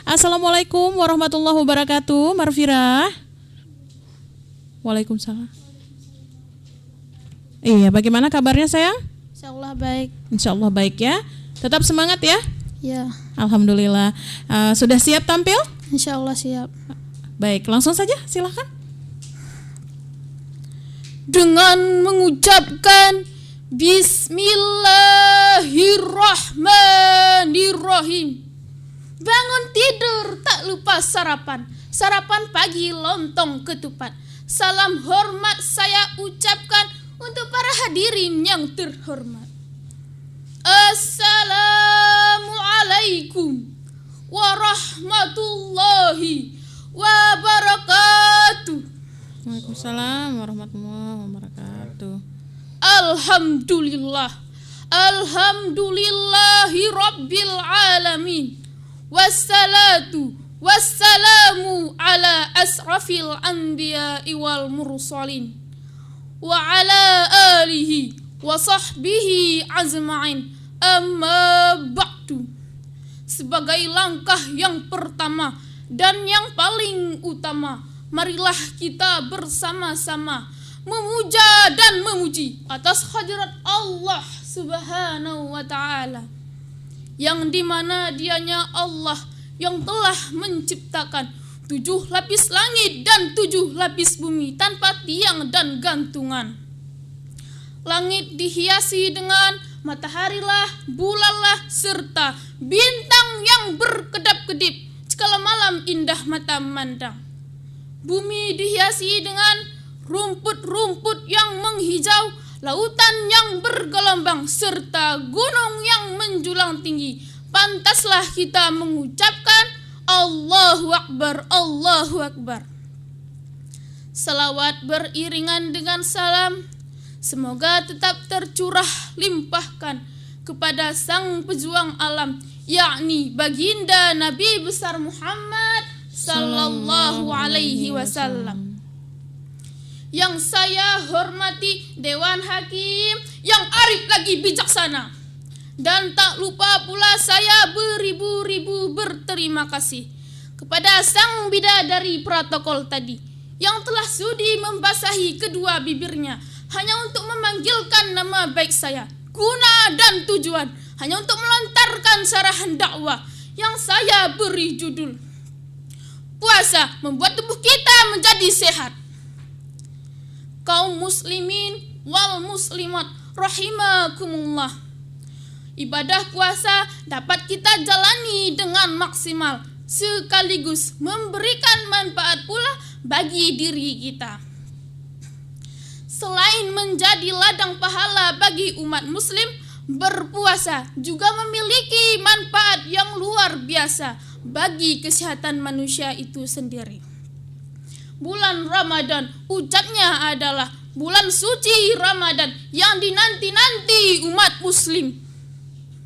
Assalamualaikum warahmatullahi wabarakatuh. Marfira. Waalaikumsalam. Iya, bagaimana kabarnya sayang? Insyaallah baik. Insyaallah baik ya. Tetap semangat ya. Ya. Alhamdulillah. Sudah siap tampil? Insyaallah siap. Baik, langsung saja silahkan. Dengan mengucapkan Bismillahirrahmanirrahim. Bangun tidur tak lupa sarapan. Sarapan pagi lontong ketupat. Salam hormat saya ucapkan untuk para hadirin yang terhormat. Assalamualaikum warahmatullahi wabarakatuh. Waalaikumsalam warahmatullahi wabarakatuh. Alhamdulillah. Alhamdulillahi rabbil alamin. Wassalatu wassalamu ala asrafil anbiya'i wal mursalin wa ala alihi wa sahbihi azma'in. Amma ba'du. Sebagai langkah yang pertama dan yang paling utama, marilah kita bersama-sama memuja dan memuji atas hadirat Allah Subhanahu wa ta'ala, yang dimana dianya Allah yang telah menciptakan 7 lapis langit dan 7 lapis bumi tanpa tiang dan gantungan. Langit dihiasi dengan mataharilah, bulanlah, serta bintang yang berkedap-kedip sekala malam indah mata memandang. Bumi dihiasi dengan rumput-rumput yang menghijau, lautan yang bergelombang, serta gunung yang menjulang tinggi. Pantaslah kita mengucapkan Allahu Akbar, Allahu Akbar. Salawat beriringan dengan salam semoga tetap tercurah limpahkan kepada sang pejuang alam, yakni baginda Nabi besar Muhammad sallallahu alaihi wasallam. Yang saya hormati Dewan Hakim yang arif lagi bijaksana. Dan tak lupa pula saya beribu-ribu berterima kasih kepada sang bidadari protokol tadi yang telah sudi membasahi kedua bibirnya hanya untuk memanggilkan nama baik saya, guna dan tujuan hanya untuk melontarkan sarahan dakwah yang saya beri judul Puasa Membuat Tubuh Kita Menjadi Sehat. Kaum muslimin wal muslimat rahimakumullah. Ibadah puasa dapat kita jalani dengan maksimal sekaligus memberikan manfaat pula bagi diri kita. Selain menjadi ladang pahala bagi umat muslim, berpuasa juga memiliki manfaat yang luar biasa bagi kesehatan manusia itu sendiri. Bulan Ramadan ucapnya adalah bulan suci Ramadan yang dinanti-nanti umat muslim.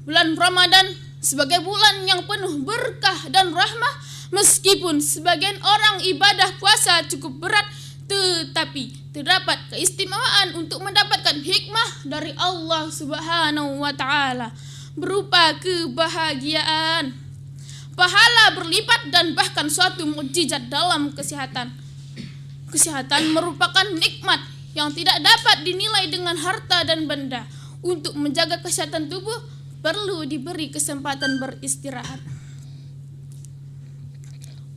Bulan Ramadan sebagai bulan yang penuh berkah dan rahmah, meskipun sebagian orang ibadah puasa cukup berat, tetapi terdapat keistimewaan untuk mendapatkan hikmah dari Allah Subhanahu wa ta'ala berupa kebahagiaan, pahala berlipat dan bahkan suatu mukjizat dalam kesehatan. Kesehatan merupakan nikmat yang tidak dapat dinilai dengan harta dan benda. Untuk menjaga kesehatan tubuh perlu diberi kesempatan beristirahat.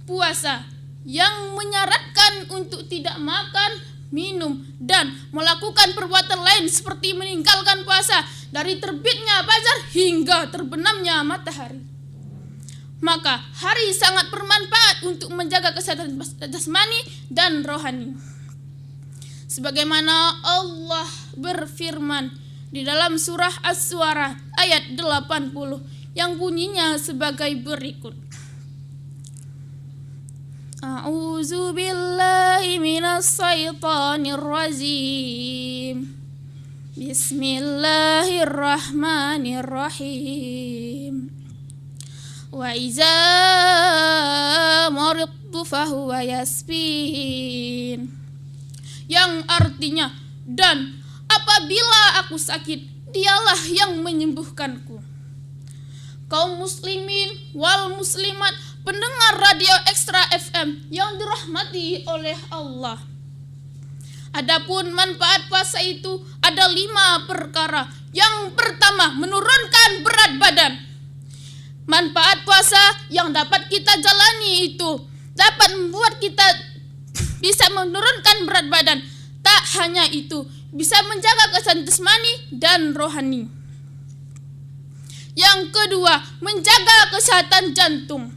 Puasa yang menyarankan untuk tidak makan, minum, dan melakukan perbuatan lain seperti meninggalkan puasa dari terbitnya fajar hingga terbenamnya matahari. Maka hari sangat bermanfaat untuk menjaga kesehatan jasmani dan rohani. Sebagaimana Allah berfirman di dalam surah As-Suara ayat 80 yang bunyinya sebagai berikut. A'udzu billahi minas syaitonir rajim. Bismillahirrahmanirrahim. Wa iza maridtu fahuwa yasfin. Yang artinya, dan apabila aku sakit, dialah yang menyembuhkanku. Kaum muslimin wal muslimat pendengar radio Ekstra FM yang dirahmati oleh Allah. Adapun manfaat puasa itu ada 5 perkara. Yang pertama, menurunkan berat badan. Manfaat puasa yang dapat kita jalani itu dapat membuat kita bisa menurunkan berat badan. Tak hanya itu, bisa menjaga kesehatan jasmani dan rohani. Yang kedua, menjaga kesehatan jantung.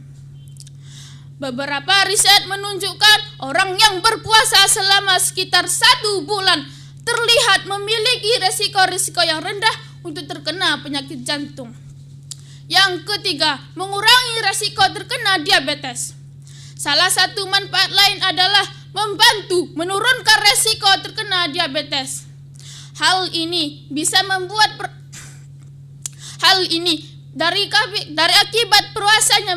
Beberapa riset menunjukkan orang yang berpuasa selama sekitar 1 bulan terlihat memiliki resiko-resiko yang rendah untuk terkena penyakit jantung. Yang ketiga, mengurangi resiko terkena diabetes. Salah satu manfaat lain adalah membantu menurunkan resiko terkena diabetes. Hal ini dari akibat puasanya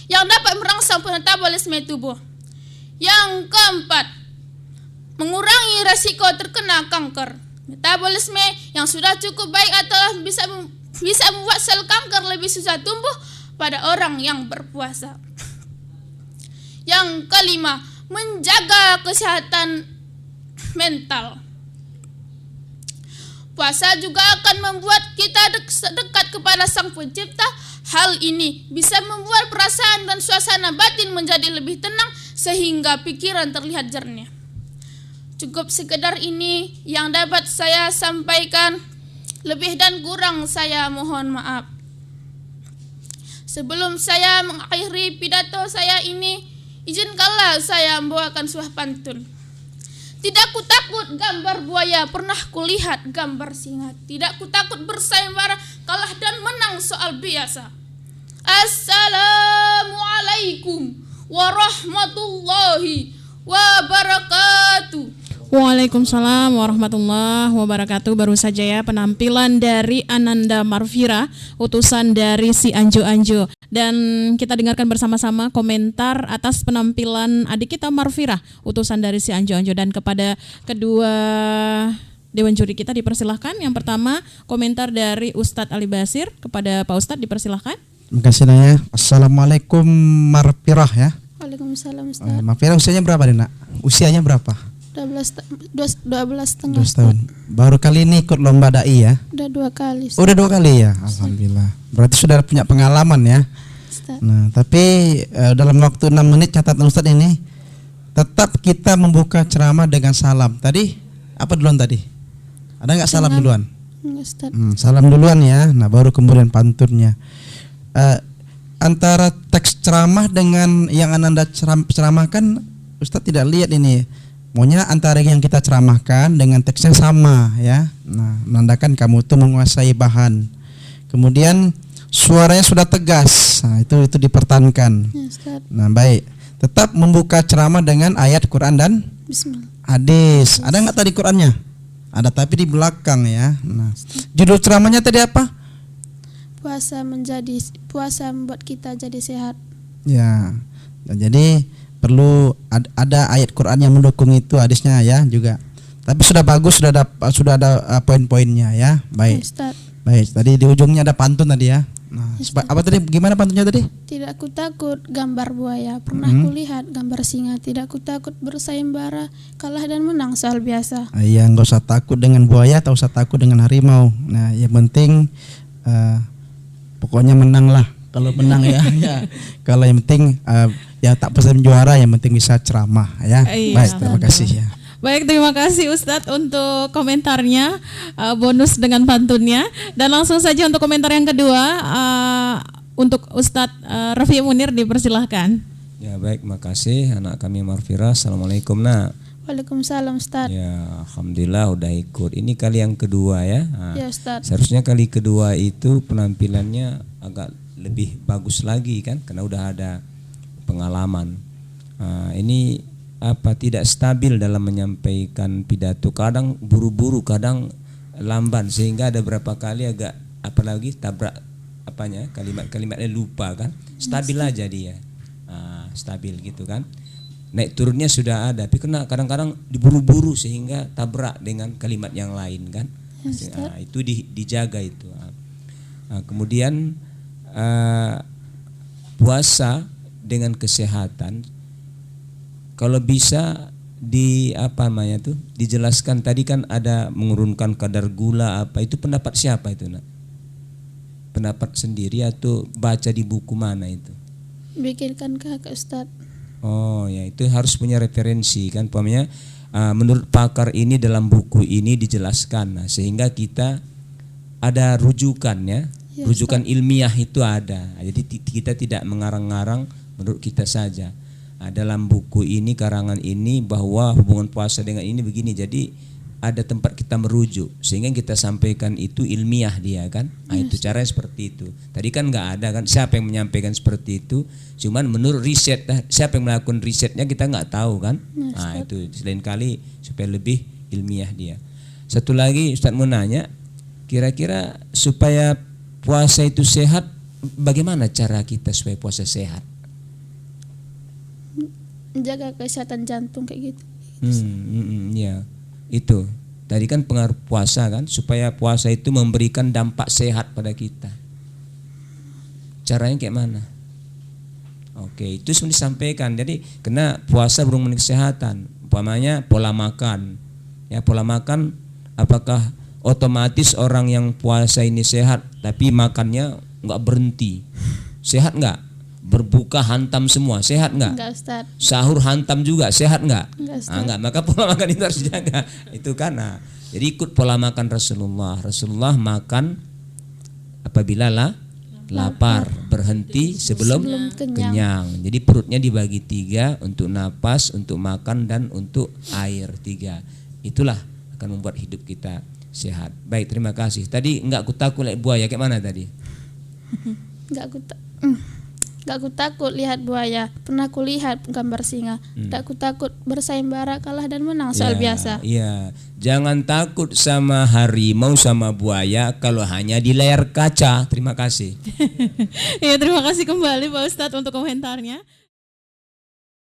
yang dapat merangsang metabolisme tubuh. Yang keempat, mengurangi resiko terkena kanker. Metabolisme yang sudah cukup baik adalah bisa membuat sel kanker lebih susah tumbuh pada orang yang berpuasa. Yang kelima, menjaga kesehatan mental. Puasa juga akan membuat kita dekat kepada Sang Pencipta. Hal ini bisa membuat perasaan dan suasana batin menjadi lebih tenang sehingga pikiran terlihat jernih. Cukup sekedar ini yang dapat saya sampaikan. Lebih dan kurang saya mohon maaf. Sebelum saya mengakhiri pidato saya ini, izinkanlah saya membawakan sebuah pantun. Tidak ku takut gambar buaya, pernah kulihat gambar singa. Tidak ku takut bersayembara, kalah dan menang soal biasa. Assalamualaikum warahmatullahi wabarakatuh. Waalaikumsalam warahmatullahi wabarakatuh. Baru saja ya penampilan dari Ananda Marfira, utusan dari si Anjo-Anjo. Dan kita dengarkan bersama-sama komentar atas penampilan adik kita Marfira, utusan dari si Anjo-Anjo. Dan kepada kedua Dewan Juri kita dipersilahkan. Yang pertama komentar dari Ustadz Ali Basir. Kepada Pak Ustadz dipersilahkan. Terima kasih Naya. Assalamualaikum Marfirah ya. Waalaikumsalam Ustaz. Marfirah usianya berapa Dek, Nak? Usianya berapa? 12 setengah. 12 tahun. Baru kali ini ikut lomba dai ya? Udah 2 kali. Oh, udah 2 kali ya? Alhamdulillah. Berarti sudah punya pengalaman ya? Ustaz. Nah, tapi dalam waktu 6 menit catatan Ustaz ini, tetap kita membuka ceramah dengan salam. Tadi, apa duluan tadi? Ada nggak salam duluan? Ustaz. Salam duluan ya, nah baru kemudian pantunnya. Antara teks ceramah dengan yang Anda ceramahkan, Ustaz tidak lihat ini. Maunya antara yang kita ceramahkan dengan teksnya sama ya. Nah, menandakan kamu tuh menguasai bahan. Kemudian suaranya sudah tegas. Nah, itu dipertahankan. Ya, Ustaz. Nah, baik. Tetap membuka ceramah dengan ayat Quran dan Bismillah. hadis. Ada nggak tadi Qurannya? Ada tapi di belakang ya. Nah, judul ceramahnya tadi apa? Puasa membuat kita jadi sehat. Ya. Nah, jadi perlu ada ayat Quran yang mendukung itu, hadisnya ya juga. Tapi sudah bagus, sudah ada poin-poinnya ya. Baik. Ustaz. Baik, tadi di ujungnya ada pantun tadi ya. Nah, apa tadi, gimana pantunnya tadi? Tidak ku takut gambar buaya, pernah kulihat gambar singa. Tidak ku takut bersayembara, kalah dan menang soal biasa. Iya, nggak usah takut dengan buaya, tak usah takut dengan harimau. Nah, yang penting pokoknya menang lah. Kalau menang ya, ya. Kalau yang penting ya tak pesan juara, yang penting bisa ceramah ya. Iya, baik, terima kasih ya. Baik, terima kasih Ustadz untuk komentarnya, bonus dengan pantunnya. Dan langsung saja untuk komentar yang kedua, untuk Ustadz Rafi Munir dipersilahkan. Ya baik, makasih anak kami Marfira. Assalamualaikum Nak. Waalaikumsalam Ustaz. Ya alhamdulillah udah ikut. Ini kali yang kedua ya. Nah, Ya Ustaz. seharusnya kali kedua itu penampilannya agak lebih bagus lagi kan, karena udah ada pengalaman. Ini tidak stabil dalam menyampaikan pidato, kadang buru-buru, kadang lamban, sehingga ada beberapa kali agak apalagi tabrak kalimatnya lupa kan. Stabil aja dia, stabil gitu kan. Naik turunnya sudah ada, tapi kena kadang-kadang diburu-buru sehingga tabrak dengan kalimat yang lain kan. Itu dijaga itu. Kemudian puasa dengan kesehatan, kalau bisa dijelaskan tadi kan ada mengurunkan kadar gula apa, itu pendapat siapa itu nak? Pendapat sendiri atau baca di buku mana itu? Bikinkan kakak Ustadz. Oh ya, itu harus punya referensi kan, umpamanya menurut pakar ini dalam buku ini dijelaskan, nah, sehingga kita ada rujukan ya, rujukan ilmiah itu ada. Jadi kita tidak mengarang-ngarang menurut kita saja. Dalam buku ini, karangan ini, bahwa hubungan puasa dengan ini begini, jadi ada tempat kita merujuk sehingga kita sampaikan itu ilmiah dia kan. Itu caranya seperti itu. Tadi kan nggak ada kan siapa yang menyampaikan seperti itu, cuman menurut riset, siapa yang melakukan risetnya kita nggak tahu kan. Itu selain kali supaya lebih ilmiah dia. Satu lagi Ustadz mau nanya, kira-kira supaya puasa itu sehat, bagaimana cara kita supaya puasa sehat? Menjaga kesehatan jantung kayak gitu. Ya, itu tadi kan pengaruh puasa kan, supaya puasa itu memberikan dampak sehat pada kita. Caranya kayak mana? Oke, itu sudah disampaikan. Jadi kena puasa berhubungan dengan kesehatan. Umpamanya pola makan. Ya, pola makan, apakah otomatis orang yang puasa ini sehat tapi makannya nggak berhenti? Sehat nggak? Berbuka hantam semua, sehat nggak? Enggak Ustaz. Sahur hantam juga, sehat nggak? Enggak Ustaz. Enggak, maka pola makan itu harus dijaga. Itu kan, jadi ikut pola makan Rasulullah. Rasulullah makan apabila lapar, berhenti sebelum kenyang. Jadi perutnya dibagi 3 untuk napas, untuk makan, dan untuk air 3. Itulah akan membuat hidup kita sehat. Baik, terima kasih. Tadi enggak aku takut lihat buaya, kayak mana tadi? Gak aku takut lihat buaya, pernah aku lihat gambar singa. Gak aku takut bersayembara kalah dan menang soal biasa. Iya, jangan takut sama harimau sama buaya kalau hanya di layar kaca. Terima kasih. Ya, terima kasih kembali Pak Ustadz untuk komentarnya.